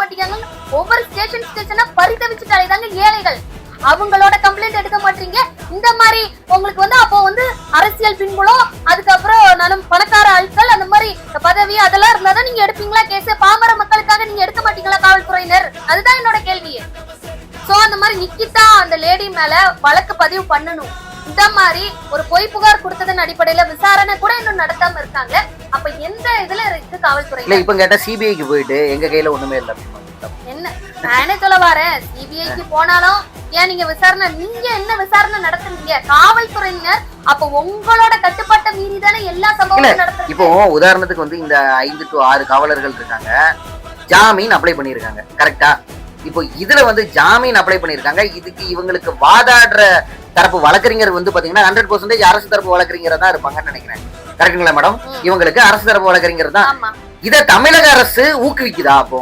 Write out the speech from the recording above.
மாட்டேங்காங்கன்னு ஒவ்வொரு ஸ்டேஷனா பரிதவிச்சுட்டு அலைதாங்க ஏழைகள். அவங்களோட கம்ப்ளைண்ட் எடுக்க மாட்டீங்க. இந்த மாதிரி உங்களுக்கு அப்போ அரசியல் பின்புலம், அதுக்கப்புறம் நானும் பணக்கார ஆட்கள், அந்த மாதிரி பதவி அதெல்லாம் இருந்தாதான் நீங்க எடுப்பீங்களா கேஸ்? பாமர மக்களுக்காக நீங்க எடுக்க மாட்டீங்களா காவல்துறையினர்? அதுதான் என்னோட கேள்வி. சோ அந்த மாதிரி நிக்கிதா அந்த லேடி மேல வழக்கு பதிவு பண்ணணும். இந்த மாதிரி ஒரு பொய் புகார் கொடுத்ததன் அடிப்படையில விசாரணை கூட இன்னும் நடத்தாம இருக்காங்க. அப்ப எந்த இதுல இருக்கு காவல்துறை? இல்ல இப்ப கேட்டா சிபிஐக்கு போயிட்டு எங்க கையில ஒண்ணுமே இல்ல என்ன நானே சொல்ல வரேன். சிபிஐக்கு போனாலும் ஏன் நீங்க என்ன விசாரணை நடத்துறீங்க காவல்துறையினர்? அப்ப உங்களோட கட்டுப்பாட்டை மீறி தானே எல்லா சம்பவமும் நடத்துறீங்க. இப்போ உதாரணத்துக்கு இந்த 5 to 6 காவலர்கள் இருக்காங்க, ஜாமீன் அப்ளை பண்ணிருக்காங்க, கரெக்டா? இப்போ இதுல ஜாமீன் அப்ளை பண்ணிருக்காங்க. இதுக்கு இவங்களுக்கு வாதாடுற தரப்பு வழக்கறிஞர் பாத்தீங்கன்னா 100% அரசு தரப்பு வழக்கறிஞர் தான் இருப்பாங்கன்னு நினைக்கிறேன். கரெக்டுங்களா மேடம்? இவங்களுக்கு அரசு தரப்பு வழக்கறிஞர் தான். இத தமிழக அரசு ஊக்குவிக்குதா? அப்போ